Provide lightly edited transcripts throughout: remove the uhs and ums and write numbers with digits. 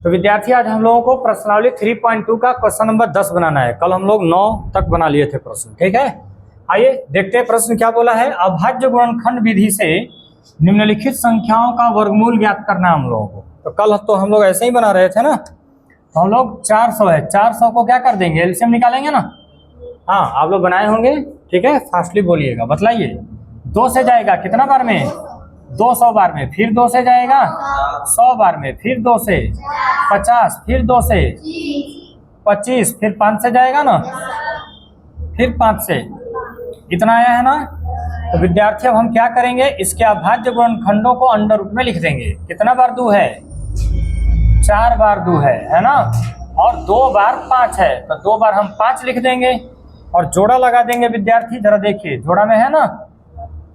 तो विद्यार्थी आज हम लोगों को प्रश्नावली 3.2 का क्वेश्चन नंबर 10 बनाना है। कल हम लोग 9 तक बना लिए थे प्रश्न, ठीक है। आइए देखते हैं प्रश्न क्या बोला है। अभाज्य गुणनखंड विधि से निम्नलिखित संख्याओं का वर्गमूल ज्ञात करना है हम लोगों को। तो कल तो हम लोग ऐसे ही बना रहे थे ना, तो हम लोग 400 है, 400 को क्या कर देंगे, एलसीएम निकालेंगे ना। हाँ, आप लोग बनाए होंगे, ठीक है, फास्टली बोलिएगा, बतलाइए। 2 से जाएगा कितना बार में, 200 बार में, फिर 2 से जाएगा 100 बार में, फिर 2 से 50, फिर 2 से 25, फिर 5 से जाएगा ना, फिर 5 से, इतना आया है ना। तो विद्यार्थी अब हम क्या करेंगे, इसके अभाज्य गुणनखंडों को अंडर रूट में लिख देंगे। कितना बार 2 है, 4 बार 2 है ना, और 2 बार 5 है, तो 2 बार हम 5 लिख देंगे और जोड़ा लगा देंगे। विद्यार्थी जरा देखिए, जोड़ा में है ना,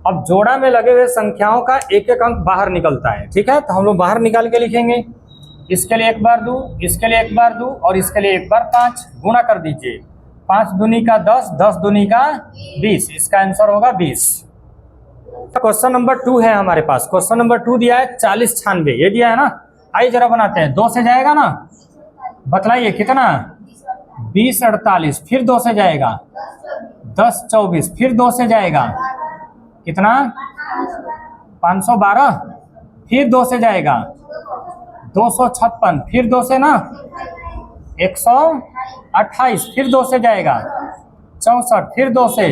अब जोड़ा में लगे हुए संख्याओं का एक एक अंक बाहर निकलता है, ठीक है। तो हम लोग बाहर निकाल के लिखेंगे। इसके लिए 1 बार 2, इसके लिए 1 बार 2 और इसके लिए 1 बार 5, गुणा कर दीजिए। 5 दूनी का 10, 10 दूनी का 20, इसका आंसर होगा 20। क्वेश्चन नंबर 2 है हमारे पास। क्वेश्चन नंबर 2 दिया है 40 96, ये दिया है ना। आइए जरा बनाते हैं। 2 से जाएगा ना, बतलाइए कितना, 20 48, फिर 2 से जाएगा 10 24, फिर 2 से जाएगा कितना, 512, फिर 2 से जाएगा 256, फिर 2 से ना 128, फिर 2 से जाएगा 64, फिर 2 से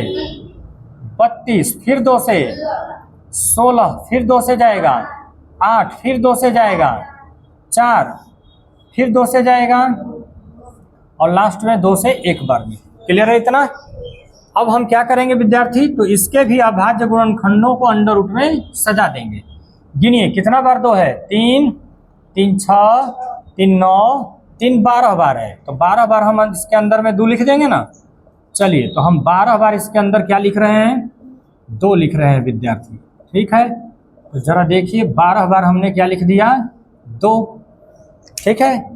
32, फिर 2 से 16, फिर 2 से जाएगा 8, फिर 2 से जाएगा 4, फिर 2 से जाएगा और लास्ट में 2 से 1 बार में। क्लियर है इतना। अब हम क्या करेंगे विद्यार्थी, तो इसके भी अभाज्य गुणनखंडों को अंडर रूट में सजा देंगे। गिनिए कितना बार 2 है, 3 3 6 3 9 3 12 बार है, तो 12 बार हम इसके अंदर में 2 लिख देंगे ना। चलिए, तो हम 12 बार इसके अंदर क्या लिख रहे हैं, 2 लिख रहे हैं विद्यार्थी, ठीक है। तो जरा देखिए, 12 बार हमने क्या लिख दिया, 2, ठीक है।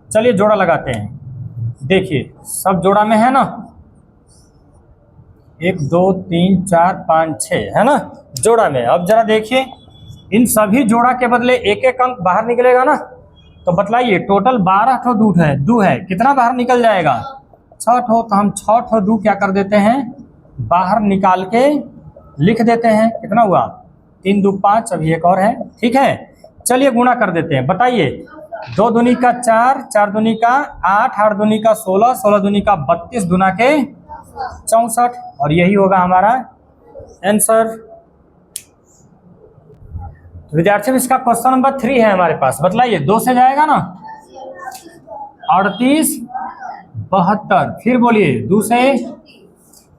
चलिए जोड़ा लगाते हैं। देखिए सब जोड़ा में है ना, 1 2 3 4 5 6 है ना, जोड़ा में। अब जरा देखिए, इन सभी जोड़ा के बदले एक एक अंक बाहर निकलेगा ना। तो बतलाइए, टोटल 12 ठो 2 है, कितना बाहर निकल जाएगा, 6 ठो। तो हम 6 ठो 2 क्या कर देते हैं, बाहर निकाल के लिख देते हैं। कितना हुआ, 3 2 5, अभी एक और है, ठीक है। चलिए गुणा कर देते हैं। बताइए, 2 दूनी का 4, 4 दूनी का 8, 8 दूनी का 16, 16 दूनी का 32, दूना के 64, और यही होगा हमारा आंसर। तो विद्यार्थियों, इसका क्वेश्चन नंबर 3 है हमारे पास। बतलाइए, 2 से जाएगा ना 38 72, फिर बोलिए 2 से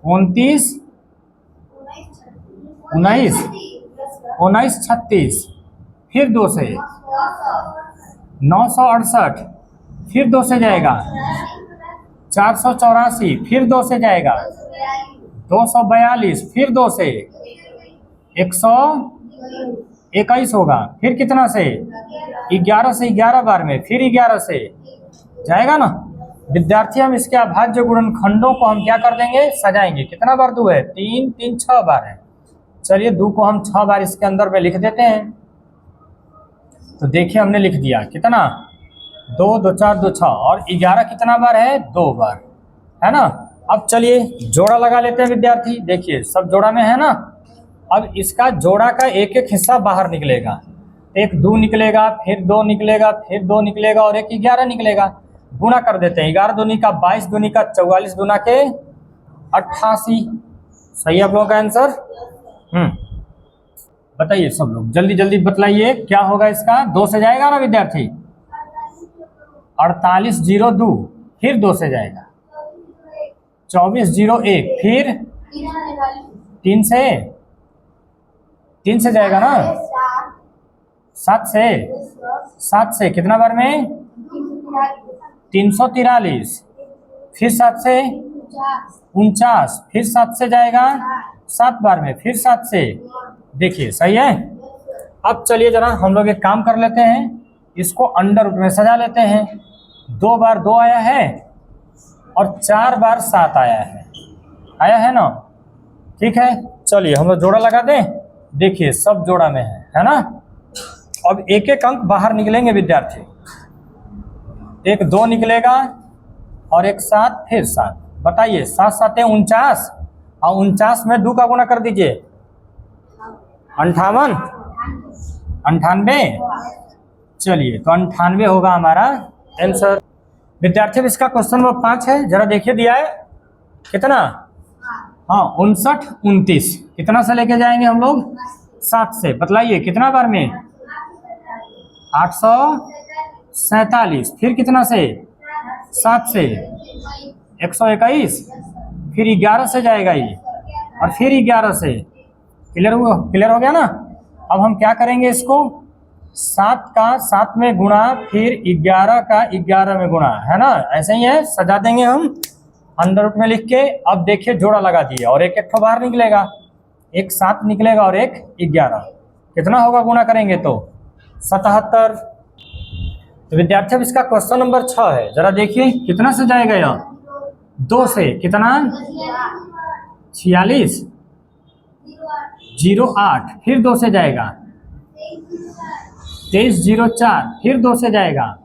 29 19 19 36, फिर 2 से 968, फिर 2 से जाएगा 484, फिर 2 से जाएगा 242, फिर 2 से 121 होगा, फिर कितना से 11 से 11 बार में, फिर 11 से जाएगा ना। विद्यार्थी, हम इसके अभाज्य गुणनखंडों को हम क्या कर देंगे, सजाएंगे। कितना बार 2 है, 3 3 6 बार है। चलिए 2 को हम 6 बार इसके अंदर में लिख देते हैं। तो देखिए, हमने लिख दिया कितना, 2 2 4 2 6, और 11 कितना बार है, 2 बार है ना। अब चलिए जोड़ा लगा लेते हैं विद्यार्थी। देखिए सब जोड़ा में है ना। अब इसका जोड़ा का एक एक हिस्सा बाहर निकलेगा। एक 2 निकलेगा, फिर 2 निकलेगा, फिर 2 निकलेगा और एक 11 निकलेगा। गुणा कर देते हैं। 11 दूनी का 22, दूनी का 44, दूना के 88। सही है आप लोगों का आंसर। बताइए सब लोग, जल्दी जल्दी बतलाइए क्या होगा इसका। 2 से जाएगा ना विद्यार्थी, 48 0 2, फिर 2 से जाएगा 24 0 1, फिर 3 से जाएगा ना 7 से कितना बार में, 343, फिर 7 से 49, फिर 7 से जाएगा 7 बार में, फिर 7 से। देखिए सही है। अब चलिए जरा हम लोग एक काम कर लेते हैं, इसको अंडर रूट में सजा लेते हैं। 2 बार 2 आया है और 4 बार 7 आया है ना, ठीक है। चलिए हम लोग जोड़ा लगा दें। देखिए सब जोड़ा में है ना। अब एक एक अंक बाहर निकलेंगे विद्यार्थी। एक 2 निकलेगा और एक 7, फिर 7। बताइए 7 7 49, और 49 में 2 का गुना कर दीजिए, 58, 98। चलिए तो 98 होगा हमारा आंसर। विद्यार्थी इसका क्वेश्चन नंबर 5 है, जरा देखिए दिया है कितना। हाँ 59 29, कितना से लेके जाएंगे हम लोग, 7 से। बतलाइए कितना बार में, 847, फिर कितना से, 7 से 121, फिर 11 से जाएगा ये, और फिर 11 से। क्लियर हो गया ना। अब हम क्या करेंगे, इसको 7 का 7 में गुणा, फिर 11 का 11 में गुणा, है ना, ऐसे ही है, सजा देंगे हम अंडर रूट में लिख के। अब देखिए जोड़ा लगा दिए, और एक एक बाहर निकलेगा, एक 7 निकलेगा और एक 11, कितना होगा गुणा करेंगे तो 77। तो विद्यार्थी अब इसका क्वेश्चन नंबर 6 है, जरा देखिए कितना से जाएगा यह, 2 से, कितना 46, 08, फिर 2 से जाएगा 2304, फिर 2 से जाएगा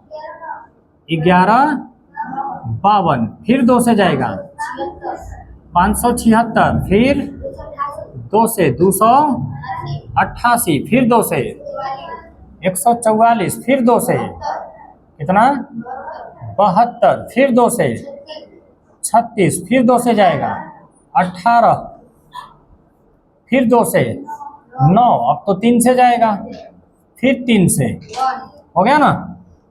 1152, फिर 2 से जाएगा 576, फिर 2 से 288, फिर 2 से 144, फिर 2 से कितना 72, फिर 2 से 36, फिर 2 से जाएगा 18, फिर 2 से 9, अब तो 3 से जाएगा, फिर 3 से, हो गया ना।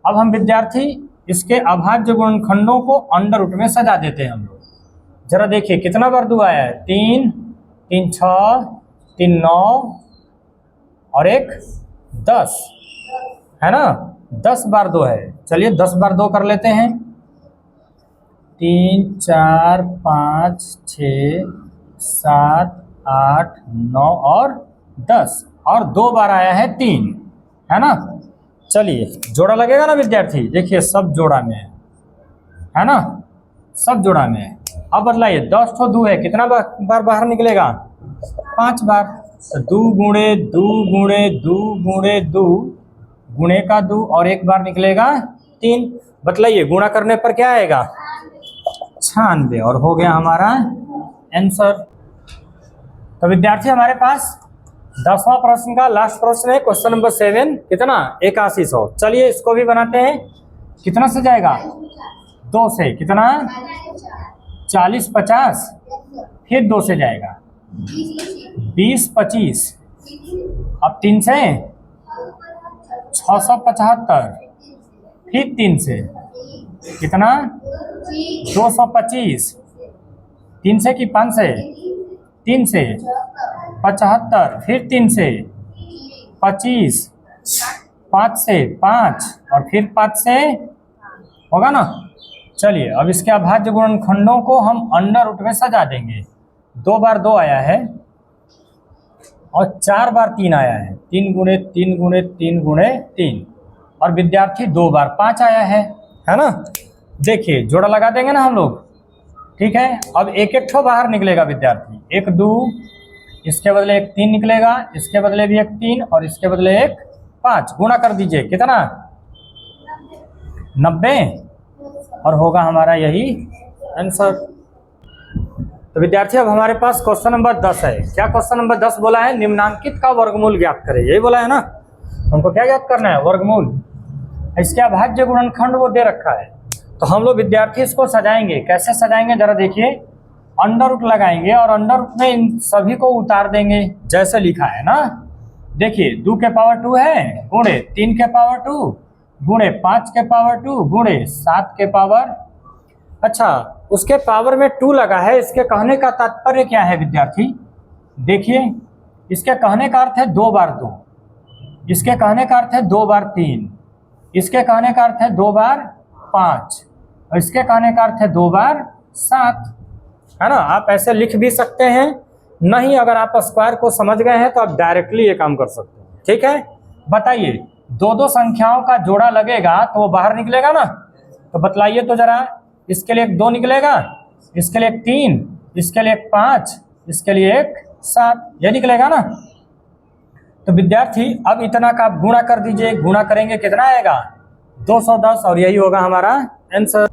अब हम विद्यार्थी इसके अभाज्य गुणनखंडों को अंडर रूट में सजा देते हैं हम लोग। जरा देखिए कितना बार 2 आया है, 3 3 6 3 9 और एक 10, है ना, 10 बार 2 है। चलिए 10 बार 2 कर लेते हैं, 3 4 5 6 7 8 9 और 10, और 2 बार आया है 3, है ना। चलिए जोड़ा लगेगा ना विद्यार्थी, देखिए सब जोड़ा में है ना, सब जोड़ा में है। अब बदलाइए 10 तो 2 है, कितना बार बाहर निकलेगा, 5 बार। तो 2 गुणे 2 गुणे 2 गुणे 2 गुणे का 2, और एक बार निकलेगा 3। बतलाइए गुणा करने पर क्या आएगा, 96, और हो गया हमारा आंसर। तो विद्यार्थी हमारे पास 10वां प्रश्न का लास्ट प्रश्न है, क्वेश्चन नंबर 7, कितना 8100। चलिए इसको भी बनाते हैं, कितना से जाएगा, 2 से, कितना 40 50, फिर 2 से जाएगा 20 25, अब 3 से 675, फिर 3 से कितना 225, 3 से कि 5 से, 3 से 75, फिर 3 से 25, 5 से 5, और फिर 5 से, होगा ना। चलिए अब इसके अभाज्य गुणनखंडों को हम अंडर रूट में सजा देंगे। 2 बार 2 आया है और 4 बार 3 आया है, 3 गुणे 3 गुणे 3 गुणे 3, और विद्यार्थी 2 बार 5 आया है ना। देखिए जोड़ा लगा देंगे ना हम लोग, ठीक है। अब एक एक ठो बाहर निकलेगा विद्यार्थी, एक 2, इसके बदले एक 3 निकलेगा, इसके बदले भी एक 3, और इसके बदले एक 5, गुणा कर दीजिए, कितना 90, और होगा हमारा यही आंसर। तो विद्यार्थी अब हमारे पास क्वेश्चन नंबर 10 है। क्या क्वेश्चन नंबर 10 बोला है, निम्नांकित का वर्गमूल ज्ञात करें, यही बोला है ना। हमको क्या ज्ञात करना है, वर्गमूल। इसके अभाज्य गुणनखंड वो दे रखा है, तो हम लोग विद्यार्थी इसको सजाएंगे। कैसे सजाएंगे जरा देखिए, अंडर रूट लगाएंगे और अंडर रूट में इन सभी को उतार देंगे, जैसे लिखा है ना। देखिए 2 के पावर 2 है, गुणे 3 के पावर 2, गुणे 5 के पावर 2, गुणे 7 के पावर, अच्छा उसके पावर में 2 लगा है। इसके कहने का तात्पर्य क्या है विद्यार्थी, देखिए इसके कहने का अर्थ है 2 बार 2, इसके कहने का अर्थ है 2 बार 3, इसके कहने का अर्थ है 2 बार 5, और इसके कहने का अर्थ है 2 बार 7, है ना। आप ऐसे लिख भी सकते हैं, नहीं अगर आप स्क्वायर को समझ गए हैं तो आप डायरेक्टली ये काम कर सकते हैं, ठीक है। बताइए 2 संख्याओं का जोड़ा लगेगा तो वो बाहर निकलेगा ना, तो बतलाइए तो जरा, इसके लिए एक 2 निकलेगा, इसके लिए एक 3, इसके लिए एक 5, इसके लिए एक 7, ये निकलेगा ना। तो विद्यार्थी अब इतना का आप गुणा कर दीजिए, गुणा करेंगे कितना आएगा 210 और यही होगा हमारा आंसर।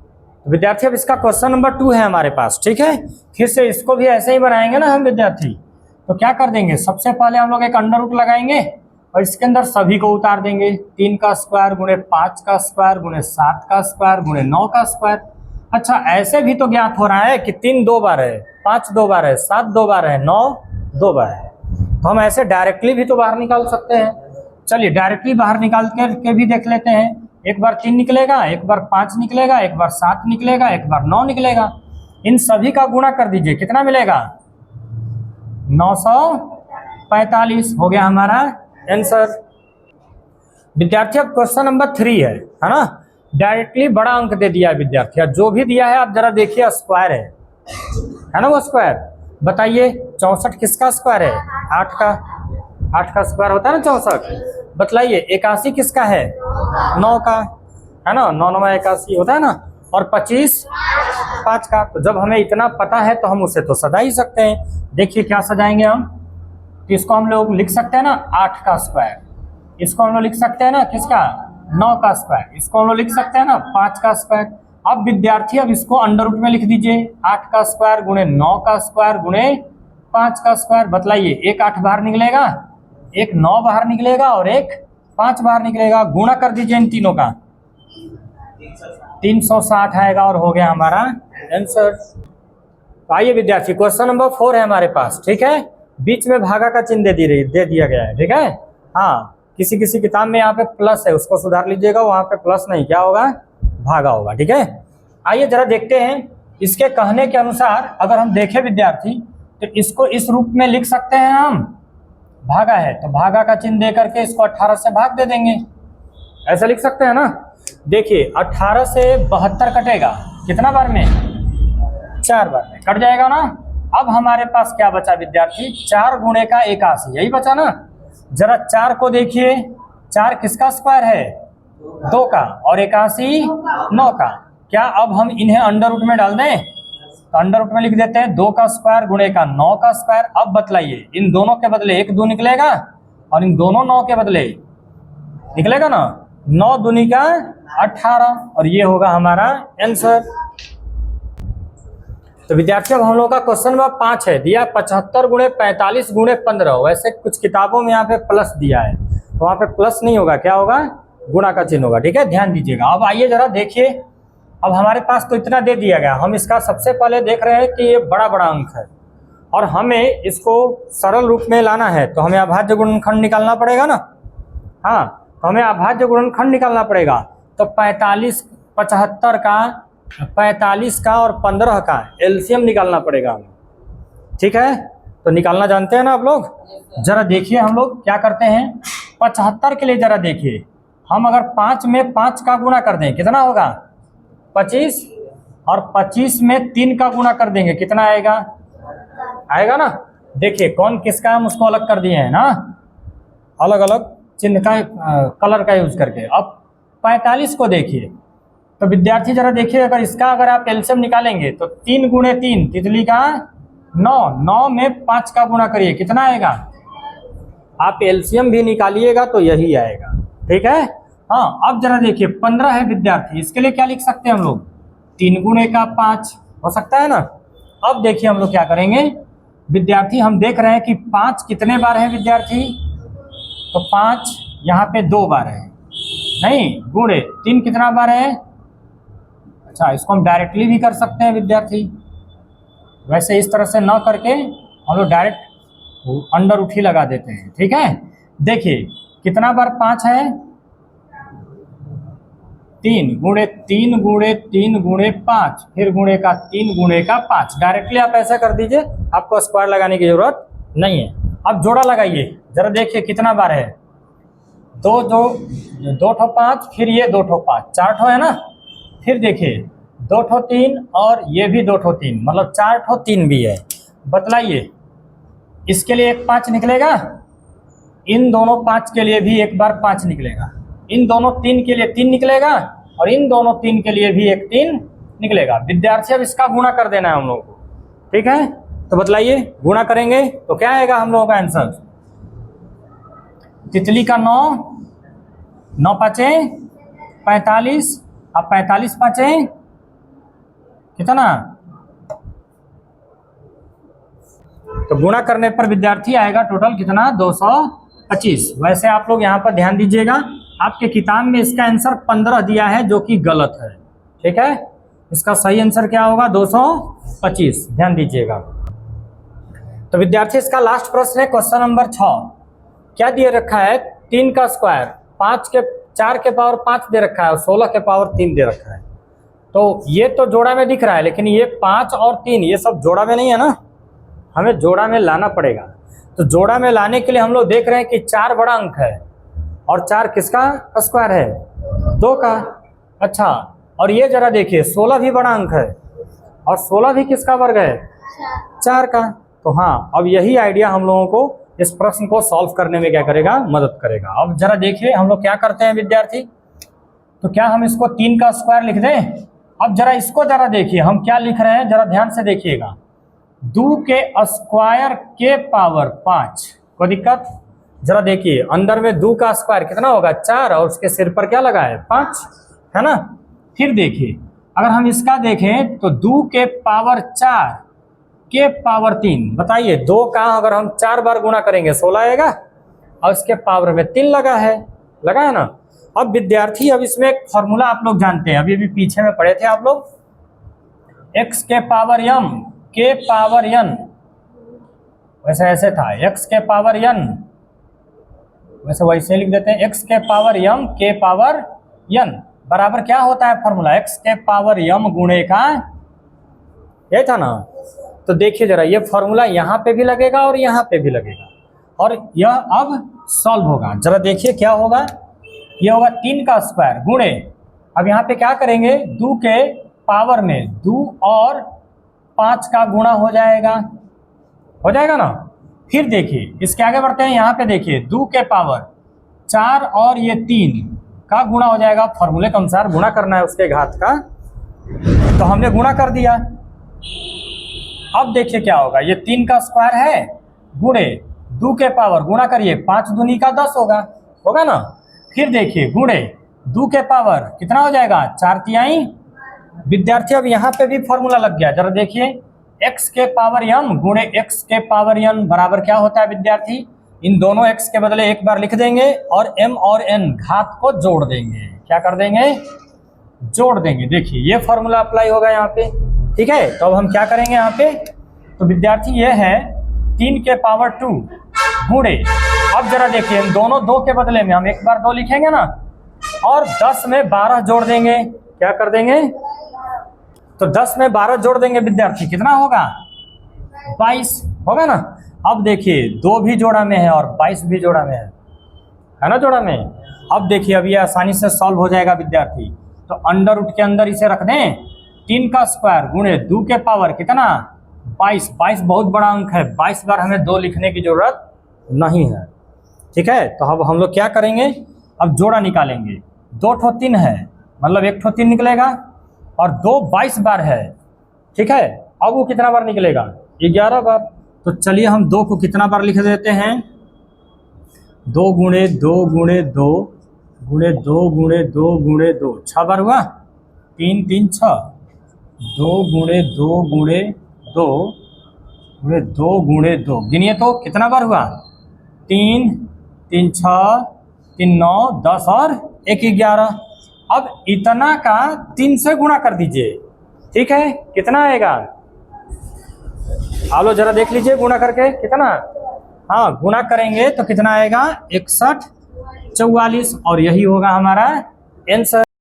विद्यार्थी अब इसका क्वेश्चन नंबर 2 है हमारे पास, ठीक है। फिर से इसको भी ऐसे ही बनाएंगे ना हम विद्यार्थी। तो क्या कर देंगे, सबसे पहले हम लोग एक अंडर रूट लगाएंगे और इसके अंदर सभी को उतार देंगे। 3 का स्क्वायर गुणे 5 का स्क्वायर गुणे 7 का स्क्वायर गुणे 9 का स्क्वायर। अच्छा, ऐसे भी तो ज्ञात हो रहा है कि 3 2 बार है, 5 2 बार है, 7 2 बार है, 9 2 बार है। तो हम ऐसे डायरेक्टली भी तो बाहर निकाल सकते हैं। चलिए डायरेक्टली बाहर निकाल के भी देख लेते हैं। एक बार 3 निकलेगा, एक बार 5 निकलेगा, एक बार 7 निकलेगा, एक बार 9 निकलेगा। इन सभी का गुणा कर दीजिए, कितना मिलेगा? 945 हो गया हमारा आंसर। विद्यार्थी अब क्वेश्चन नंबर 3 है ना। डायरेक्टली बड़ा अंक दे दिया है विद्यार्थी, जो भी दिया है आप जरा देखिए, स्क्वायर है ना वो स्क्वायर। बताइए 64 किसका स्क्वायर है? 8 का स्क्वायर होता है ना 64। बतलाइए 81 किसका है? 9 का, है ना, 9 9 81 होता है ना। और 25 5 का। तो जब हमें इतना पता है तो हम उसे तो सजा ही सकते हैं। देखिए क्या सजाएंगे हम। तो इसको हम लोग लिख सकते हैं ना 8 का स्क्वायर, इसको हम लोग लिख सकते हैं ना किसका? 9 का स्क्वायर, इसको हम लोग लिख सकते हैं ना 5 का स्क्वायर। अब विद्यार्थी अब इसको अंडर रूट में लिख दीजिए, 8 का स्क्वायर गुणे 9 का स्क्वायर गुणे 5 का स्क्वायर। बतलाइए एक 8 बाहर निकलेगा, एक 9 बाहर निकलेगा और एक 5 बाहर निकलेगा। गुणा कर दीजिए इन तीनों का, 360 आएगा और हो गया हमारा आंसर। तो आइए विद्यार्थी क्वेश्चन नंबर 4 है हमारे पास, ठीक है। बीच में भागा का चिन्ह दे दिया गया है, ठीक है। हाँ, किसी किसी किताब में यहाँ पे प्लस है, उसको सुधार लीजिएगा, वहां पे प्लस नहीं, क्या होगा? भागा होगा, ठीक है। आइए जरा देखते हैं। इसके कहने के अनुसार अगर हम देखें विद्यार्थी, तो इसको इस रूप में लिख सकते हैं हम। भागा है तो भागा का चिन्ह दे करके इसको 18 से भाग दे देंगे, ऐसा लिख सकते हैं ना। देखिए 18 से 72 कटेगा, कितना बार में? 4 बार में कट जाएगा ना। अब हमारे पास क्या बचा विद्यार्थी? 4 गुणे का 81, यही बचा ना। जरा 4 को देखिए, 4 किसका स्क्वायर है? 2 का, और 81 9 का। क्या अब हम इन्हें अंडर रूट में डाल दें? तो अंडर रूट में लिख देते हैं 2 का स्क्वायर गुणे का 9 का स्क्वायर। अब बतलाइए इन दोनों के बदले 1 2 निकलेगा और इन दोनों 9 के बदले निकलेगा ना 9 दूनी का 18 और ये होगा हमारा आंसर। तो विद्यार्थियों हम लोग का क्वेश्चन नंबर 5 है, दिया 75 गुणे 45 गुणे 15। वैसे कुछ किताबों में यहाँ पे प्लस दिया है, तो वहाँ पे प्लस नहीं होगा, क्या होगा? गुणा का चिन्ह होगा, ठीक है, ध्यान दीजिएगा। अब आइए जरा देखिए, अब हमारे पास तो इतना दे दिया गया, हम इसका सबसे पहले देख रहे हैं कि ये बड़ा बड़ा अंक है और हमें इसको सरल रूप में लाना है, तो हमें अभाज्य गुणनखंड निकालना पड़ेगा ना। हाँ, तो हमें अभाज्य गुणनखंड निकालना पड़ेगा। तो 45 का और 15 का एलसीएम निकालना पड़ेगा हमें, ठीक है। तो निकालना जानते हैं ना आप लोग। जरा देखिए हम लोग क्या करते हैं। 75 के लिए जरा देखिए, हम अगर 5 में 5 का गुणा कर दें कितना होगा? 25, और 25 में 3 का गुणा कर देंगे कितना आएगा? आएगा ना। देखिए कौन किसका हम उसको अलग कर दिए हैं ना, अलग अलग चिन्ह का कलर का यूज करके। अब 45 को देखिए, तो विद्यार्थी जरा देखिए, अगर आप एलसीएम निकालेंगे तो 3 गुणे 3 तितली का 9 में 5 का गुणा करिए कितना आएगा? आप एलसीएम भी निकालिएगा तो यही आएगा, ठीक है। हाँ, अब जरा देखिए 15 है विद्यार्थी, इसके लिए क्या लिख सकते हैं हम लोग? 3 गुणे का 5 हो सकता है ना। अब देखिए हम लोग क्या करेंगे विद्यार्थी, हम देख रहे हैं कि 5 कितने बार है विद्यार्थी? तो 5 यहाँ पे 2 बार है, नहीं गुणे 3 कितना बार है? अच्छा, इसको हम डायरेक्टली भी कर सकते हैं विद्यार्थी, वैसे इस तरह से ना करके हम लोग डायरेक्ट अंडर रूट ही लगा देते हैं, ठीक है। देखिए कितना बार 5 है? 3 गुणे 3 गुणे 3 गुणे 5, फिर गुणे का 3 गुणे का 5। डायरेक्टली आप ऐसा कर दीजिए, आपको स्क्वायर लगाने की जरूरत नहीं है। अब जोड़ा लगाइए, जरा देखिए कितना बार है? 2 ठो 5, फिर ये 2 ठो 5, 4 ठो है ना। फिर देखिए 2 ठो 3 और ये भी 2 ठो 3, मतलब 4 ठो 3 भी है। बतलाइए इसके लिए एक 5 निकलेगा, इन दोनों 5 के लिए भी एक बार 5 निकलेगा, इन दोनों 3 के लिए 3 निकलेगा और इन दोनों 3 के लिए भी एक 3 निकलेगा। विद्यार्थी अब इसका गुणा कर देना है हम लोगों को, ठीक है। तो बतलाइए गुणा करेंगे तो क्या आएगा हम लोगों का आंसर? तितली का 9, 9 5 45, अब 45 पाँचे कितना, तो गुणा करने पर विद्यार्थी आएगा टोटल कितना 225। वैसे आप लोग यहाँ पर ध्यान दीजिएगा, आपके किताब में इसका आंसर 15 दिया है जो कि गलत है। ठीक है, इसका सही आंसर क्या होगा 225, ध्यान दीजिएगा। तो विद्यार्थी इसका लास्ट प्रश्न है क्वेश्चन नंबर 6। क्या दिए रखा है 3 का स्क्वायर 4 के पावर 5 दे रखा है और 16 के पावर 3 दे रखा है। तो ये तो जोड़ा में दिख रहा है, लेकिन ये 5 और 3 ये सब जोड़ा में नहीं है ना, हमें जोड़ा में लाना पड़ेगा। तो जोड़ा में लाने के लिए हम लोग देख रहे हैं कि 4 बड़ा अंक है और 4 किसका स्क्वायर है 2 का। अच्छा, और ये जरा देखिए 16 भी बड़ा अंक है और 16 भी किसका वर्ग है 4 का। तो हाँ, अब यही आइडिया हम लोगों को इस प्रश्न को सॉल्व करने में क्या करेगा, मदद करेगा। अब जरा देखिए हम लोग क्या करते हैं विद्यार्थी, तो क्या हम इसको 3 का स्क्वायर लिख दें। अब जरा इसको जरा देखिए हम क्या लिख रहे हैं, जरा ध्यान से देखिएगा। 2 के स्क्वायर के पावर 5, कोई दिक्कत, जरा देखिए अंदर में 2 का स्क्वायर कितना होगा 4 और उसके सिर पर क्या लगा है 5, है ना। फिर देखिए अगर हम इसका देखें तो 2 के पावर 4 के पावर 3, बताइए 2 का अगर हम 4 बार गुणा करेंगे 16 आएगा और इसके पावर में 3 लगा है ना। अब विद्यार्थी अब इसमें एक फॉर्मूला आप लोग जानते हैं, अभी पीछे में पढ़े थे आप लोग, x के पावर m के पावर n, वैसे ऐसे था x के पावर n, वैसे वैसे लिख देते हैं x के पावर m के पावर n बराबर क्या होता है फॉर्मूला, x के पावर m गुणे का, ये था ना। तो देखिए जरा ये फॉर्मूला यहाँ पे भी लगेगा और यहाँ पे भी लगेगा और यह अब सॉल्व होगा। जरा देखिए क्या होगा, यह होगा 3 का स्क्वायर गुणे, अब यहाँ पे क्या करेंगे 2 के पावर में 2 और 5 का गुणा हो जाएगा ना। फिर देखिए इसके आगे बढ़ते हैं, यहाँ पे देखिए 2 के पावर 4 और ये 3 का गुणा हो जाएगा, फॉर्मूले के अनुसार गुणा करना है उसके घात का, तो हमने गुणा कर दिया। अब देखिए क्या होगा, ये 3 का स्क्वायर है गुणे 2 के पावर, गुणा करिए 5 दूनी का 10 होगा ना। फिर देखिए गुणे 2 के पावर कितना हो जाएगा 4 तिहाई। विद्यार्थी अब यहाँ पे भी फॉर्मूला लग गया, जरा देखिए x के पावर m गुणे x के पावर n बराबर क्या होता है विद्यार्थी, इन दोनों x के बदले एक बार लिख देंगे और m और n घात को जोड़ देंगे, क्या कर देंगे जोड़ देंगे। देखिए ये फॉर्मूला अप्लाई होगा यहाँ पे, ठीक है। तो अब हम क्या करेंगे यहाँ पे, तो विद्यार्थी ये है 3 के पावर 2 गुणे, अब जरा देखिए इन दोनों 2 के बदले में हम एक बार 2 लिखेंगे ना और 10 में 12 जोड़ देंगे, क्या कर देंगे, तो 10 में 12 जोड़ देंगे विद्यार्थी, कितना होगा 22 होगा ना। अब देखिए 2 भी जोड़ा में है और 22 भी जोड़ा में है ना जोड़ा में। अब देखिए अब ये आसानी से सॉल्व हो जाएगा विद्यार्थी, तो अंडर रूट के अंदर इसे रख दें, 3 का स्क्वायर गुणे 2 के पावर कितना 22, 22 बहुत बड़ा अंक है, 22 बार हमें 2 लिखने की जरूरत नहीं है, ठीक है। तो अब हम लोग क्या करेंगे, अब जोड़ा निकालेंगे, 2 ठो 3 है मतलब 1 ठो 3 निकलेगा और 2 22 बार है, ठीक है। अब वो कितना बार निकलेगा 11 बार। तो चलिए हम 2 को कितना बार लिख देते हैं, 2 गुणे 2 गुणे 2 गुणे 2 गुणे 2 गुणे 2, 6 बार हुआ, 3 3 6, 2 गुणे 2 गुणे 2 गुणे 2 गुणे 2, गिनिए तो कितना बार हुआ, 3 3 6 3 9 10 और 1 11। अब इतना का 3 से गुणा कर दीजिए, ठीक है, कितना आएगा आप लोग जरा देख लीजिए गुणा करके कितना, हाँ गुणा करेंगे तो कितना आएगा 61 44 और यही होगा हमारा आंसर।